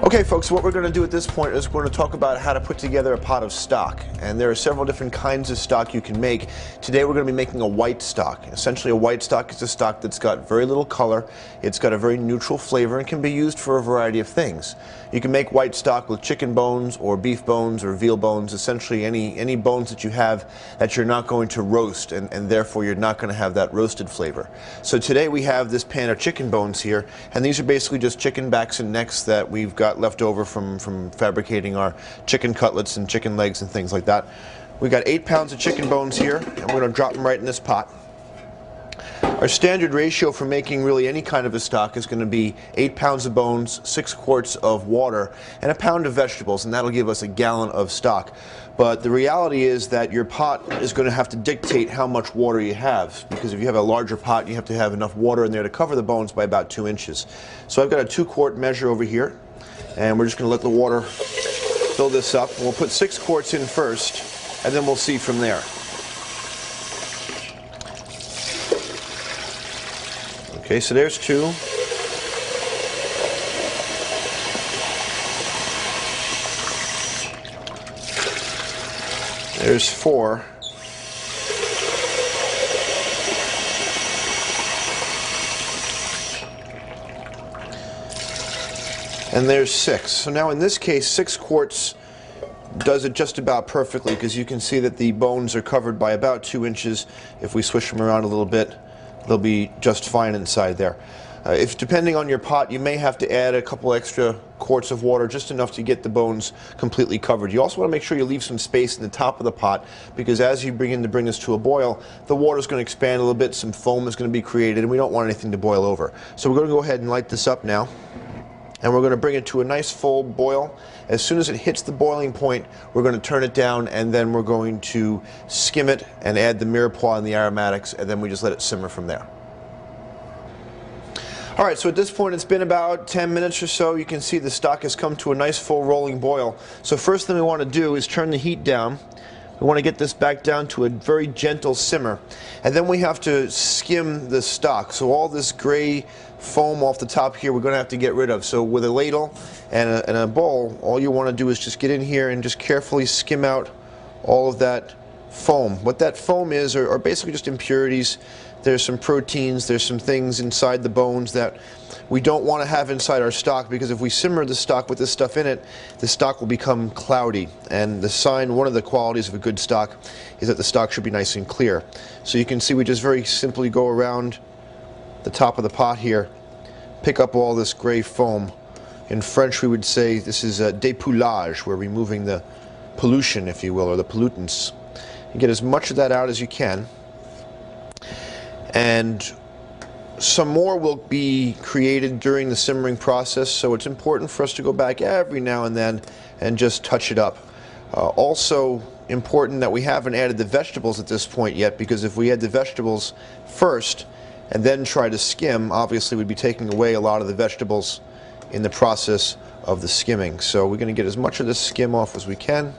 Okay folks, what we're going to do at this point is we're going to talk about how to put together a pot of stock. And there are several different kinds of stock you can make. Today we're going to be making a white stock. Essentially a white stock is a stock that's got very little color, it's got a very neutral flavor, and can be used for a variety of things. You can make white stock with chicken bones or beef bones or veal bones, essentially any bones that you have that you're not going to roast, and therefore you're not going to have that roasted flavor. So today we have this pan of chicken bones here, and these are basically just chicken backs and necks that we've got left over from fabricating our chicken cutlets and chicken legs and things like that. We've got 8 pounds of chicken bones here, and we're going to drop them right in this pot. Our standard ratio for making really any kind of a stock is going to be 8 pounds of bones, 6 quarts of water, and a pound of vegetables, and that'll give us a gallon of stock. But the reality is that your pot is going to have to dictate how much water you have, because if you have a larger pot, you have to have enough water in there to cover the bones by about 2 inches. So I've got a 2-quart measure over here, and we're just going to let the water fill this up. We'll put 6 quarts in first, and then we'll see from there. Okay, so there's 2. There's 4. And there's 6. So now in this case, 6 quarts does it just about perfectly, because you can see that the bones are covered by about 2 inches. If we swish them around a little bit, they'll be just fine inside there. If depending on your pot, you may have to add a couple extra quarts of water, just enough to get the bones completely covered. You also want to make sure you leave some space in the top of the pot, because as you begin to bring this to a boil, the water is going to expand a little bit, some foam is going to be created, and we don't want anything to boil over. So we're going to go ahead and light this up now, and we're going to bring it to a nice full boil. As soon as it hits the boiling point, we're going to turn it down, and then we're going to skim it and add the mirepoix and the aromatics, and then we just let it simmer from there. Alright, so at this point it's been about 10 minutes or so. You can see the stock has come to a nice full rolling boil. So first thing we want to do is turn the heat down. We want to get this back down to a very gentle simmer. And then we have to skim the stock. So all this gray foam off the top here we're going to have to get rid of. So with a ladle and a bowl, all you want to do is just get in here and just carefully skim out all of that foam. What that foam is are basically just impurities. There's some proteins, there's some things inside the bones that we don't want to have inside our stock, because if we simmer the stock with this stuff in it, the stock will become cloudy. And one of the qualities of a good stock is that the stock should be nice and clear. So you can see we just very simply go around the top of the pot here, pick up all this gray foam. In French we would say this is a dépoulage. We're removing the pollution, if you will, or the pollutants. You get as much of that out as you can. And some more will be created during the simmering process, so it's important for us to go back every now and then and just touch it up. Also important that we haven't added the vegetables at this point yet, because if we add the vegetables first and then try to skim, obviously we'd be taking away a lot of the vegetables in the process of the skimming. So we're going to get as much of this skim off as we can,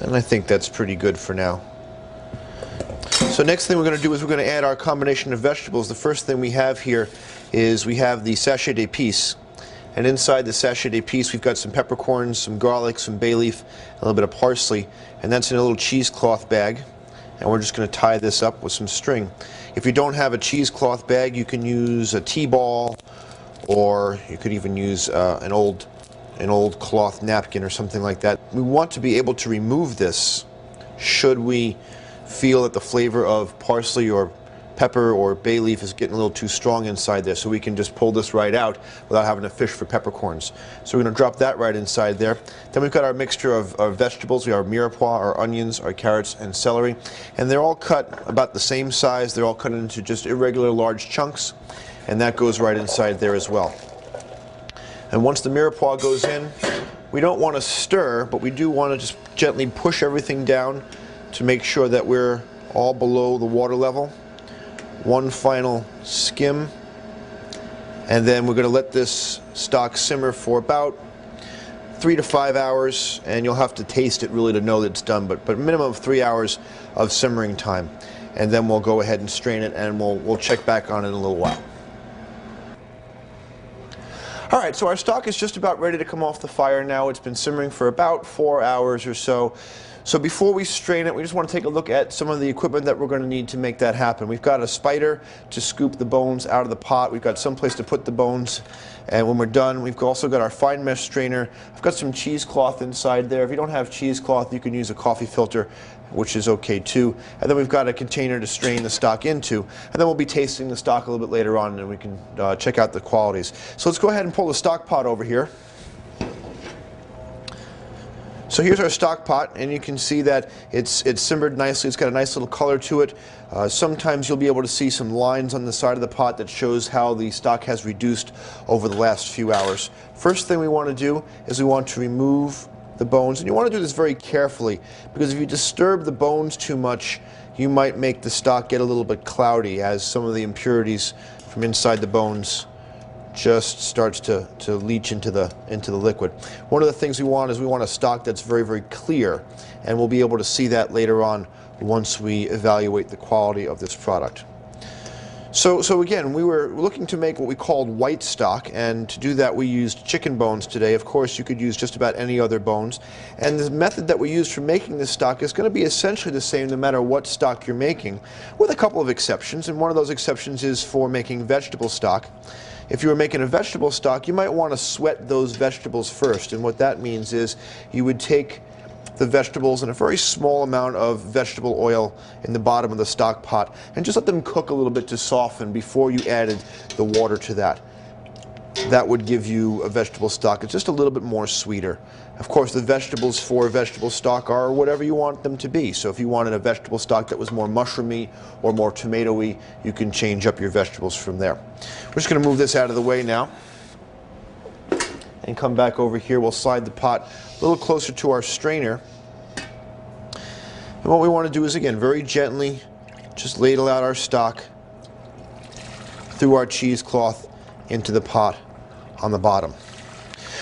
and I think that's pretty good for now. So next thing we're going to do is we're going to add our combination of vegetables. The first thing we have here is we have the sachet d'épices, and inside the sachet d'épices we've got some peppercorns, some garlic, some bay leaf, a little bit of parsley, and that's in a little cheesecloth bag, and we're just going to tie this up with some string. If you don't have a cheesecloth bag, you can use a tea ball, or you could even use an old cloth napkin or something like that. We want to be able to remove this should we feel that the flavor of parsley or pepper or bay leaf is getting a little too strong inside there, so we can just pull this right out without having to fish for peppercorns. So we're going to drop that right inside there. Then we've got our mixture of vegetables. We have our mirepoix, our onions, our carrots, and celery, and they're all cut about the same size. They're all cut into just irregular large chunks, and that goes right inside there as well. And once the mirepoix goes in, we don't want to stir, but we do want to just gently push everything down to make sure that we're all below the water level. One final skim, and then we're going to let this stock simmer for about 3 to 5 hours, and you'll have to taste it really to know that it's done, but minimum of 3 hours of simmering time. And then we'll go ahead and strain it, and we'll check back on it in a little while. All right, so our stock is just about ready to come off the fire now. It's been simmering for about 4 hours or so. So before we strain it, we just want to take a look at some of the equipment that we're going to need to make that happen. We've got a spider to scoop the bones out of the pot. We've got some place to put the bones. And when we're done, we've also got our fine mesh strainer. I've got some cheesecloth inside there. If you don't have cheesecloth, you can use a coffee filter, which is okay too. And then we've got a container to strain the stock into. And then we'll be tasting the stock a little bit later on, and we can check out the qualities. So let's go ahead and pull the stock pot over here. So here's our stock pot, and you can see that it's simmered nicely. It's got a nice little color to it. Sometimes you'll be able to see some lines on the side of the pot that shows how the stock has reduced over the last few hours. First thing we want to do is we want to remove the bones, and you want to do this very carefully, because if you disturb the bones too much, you might make the stock get a little bit cloudy as some of the impurities from inside the bones just starts to leach into the liquid. One of the things we want is we want a stock that's very, very clear, and we'll be able to see that later on once we evaluate the quality of this product. So again, we were looking to make what we called white stock, and to do that we used chicken bones today. Of course, you could use just about any other bones, and the method that we used for making this stock is going to be essentially the same no matter what stock you're making, with a couple of exceptions, and one of those exceptions is for making vegetable stock. If you were making a vegetable stock, you might want to sweat those vegetables first, and what that means is you would take the vegetables and a very small amount of vegetable oil in the bottom of the stock pot and just let them cook a little bit to soften before you added the water to that. That would give you a vegetable stock. It's just a little bit more sweeter. Of course, the vegetables for vegetable stock are whatever you want them to be. So if you wanted a vegetable stock that was more mushroomy or more tomatoey, you can change up your vegetables from there. We're just going to move this out of the way now and come back over here. We'll slide the pot a little closer to our strainer. And what we want to do is, again, very gently just ladle out our stock through our cheesecloth into the pot on the bottom.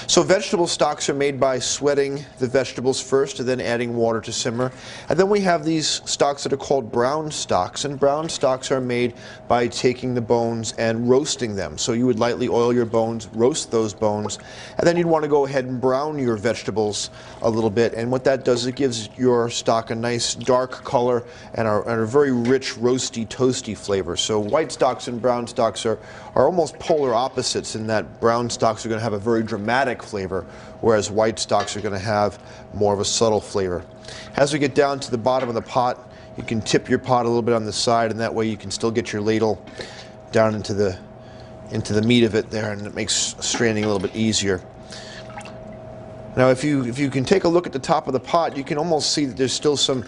So vegetable stocks are made by sweating the vegetables first and then adding water to simmer. And then we have these stocks that are called brown stocks, and brown stocks are made by taking the bones and roasting them. So you would lightly oil your bones, roast those bones, and then you'd want to go ahead and brown your vegetables a little bit. And what that does, it gives your stock a nice dark color and a very rich, roasty, toasty flavor. So white stocks and brown stocks are almost polar opposites, in that brown stocks are going to have a very dramatic flavor, whereas white stocks are going to have more of a subtle flavor. As we get down to the bottom of the pot, you can tip your pot a little bit on the side, and that way you can still get your ladle down into the meat of it there, and it makes straining a little bit easier. Now if you can take a look at the top of the pot, you can almost see that there's still some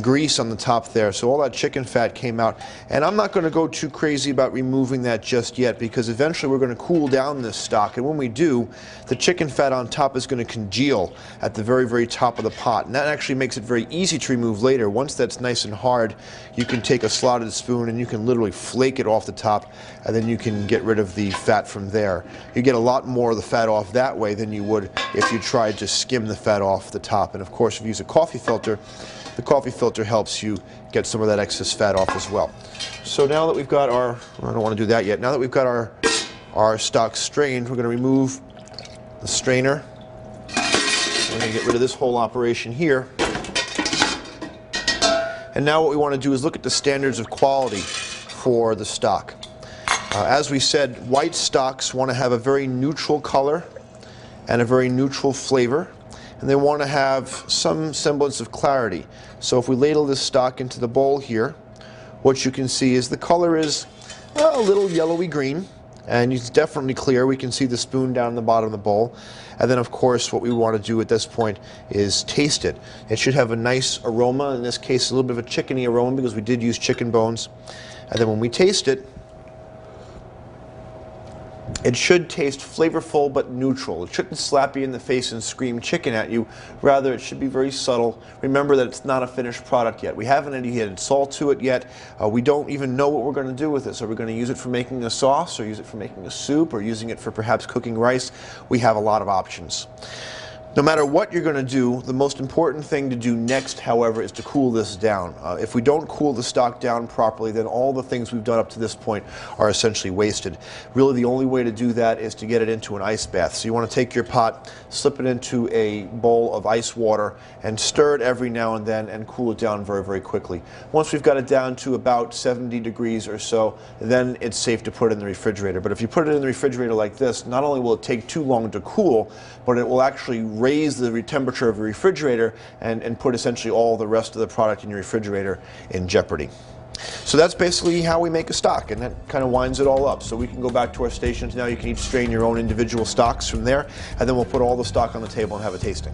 grease on the top there. So all that chicken fat came out. And I'm not going to go too crazy about removing that just yet, because eventually we're going to cool down this stock. And when we do, the chicken fat on top is going to congeal at the very, very top of the pot. And that actually makes it very easy to remove later. Once that's nice and hard, you can take a slotted spoon and you can literally flake it off the top, and then you can get rid of the fat from there. You get a lot more of the fat off that way than you would if you tried to skim the fat off the top. And of course, if you use a coffee filter, the coffee filter helps you get some of that excess fat off as well. So now that we've got our, I don't want to do that yet, now that we've got our stock strained, we're going to remove the strainer. We're going to get rid of this whole operation here. And now what we want to do is look at the standards of quality for the stock. As we said, white stocks want to have a very neutral color and a very neutral flavor, and they want to have some semblance of clarity. So if we ladle this stock into the bowl here, what you can see is the color is a little yellowy green, and it's definitely clear. We can see the spoon down in the bottom of the bowl. And then of course what we want to do at this point is taste it. It should have a nice aroma, in this case a little bit of a chickeny aroma because we did use chicken bones. And then when we taste it, it should taste flavorful but neutral. It shouldn't slap you in the face and scream chicken at you. Rather, it should be very subtle. Remember that it's not a finished product yet. We haven't added salt to it yet. We don't even know what we're going to do with this. Are we going to use it for making a sauce, or use it for making a soup, or using it for perhaps cooking rice? We have a lot of options. No matter what you're going to do, the most important thing to do next, however, is to cool this down. If we don't cool the stock down properly, then all the things we've done up to this point are essentially wasted. Really, the only way to do that is to get it into an ice bath. So you want to take your pot, slip it into a bowl of ice water, and stir it every now and then and cool it down very, very quickly. Once we've got it down to about 70 degrees or so, then it's safe to put it in the refrigerator. But if you put it in the refrigerator like this, not only will it take too long to cool, but it will actually raise the temperature of the refrigerator and put essentially all the rest of the product in your refrigerator in jeopardy. So that's basically how we make a stock, and that kind of winds it all up. So we can go back to our stations now. You can each strain your own individual stocks from there, and then we'll put all the stock on the table and have a tasting.